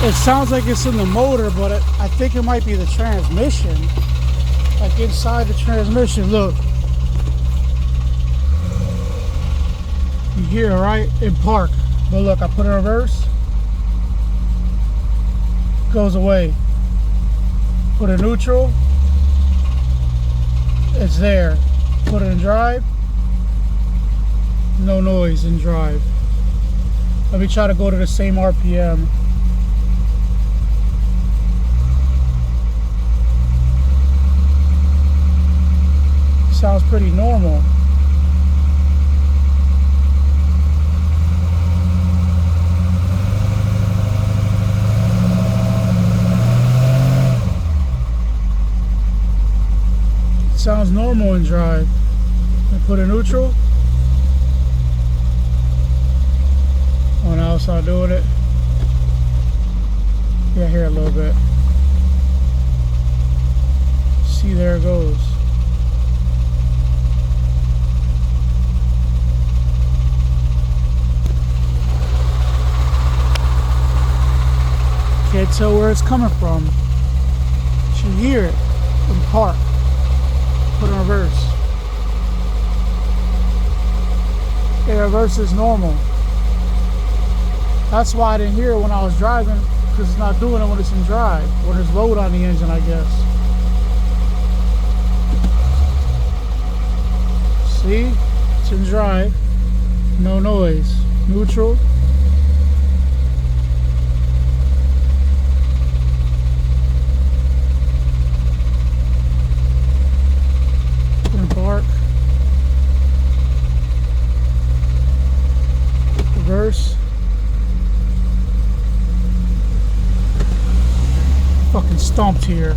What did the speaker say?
It sounds like it's in the motor, but I think it might be the transmission. Like inside the transmission, look. You hear it, right? In park. But look, I put it in reverse. Goes away. Put it in neutral. It's there. Put it in drive. No noise in drive. Let me try to go to the same RPM. Sounds pretty normal. Sounds normal in drive. I put in neutral. Oh, now it's not doing it. Yeah, here a little bit. See, there it goes. Can't tell where it's coming from. You should hear it in park. Put in reverse. Yeah, reverse is normal. That's why I didn't hear it when I was driving, because it's not doing it when it's in drive. When there's load on the engine, I guess. See? It's in drive. No noise. Neutral. Park. Reverse. Fucking stumped here.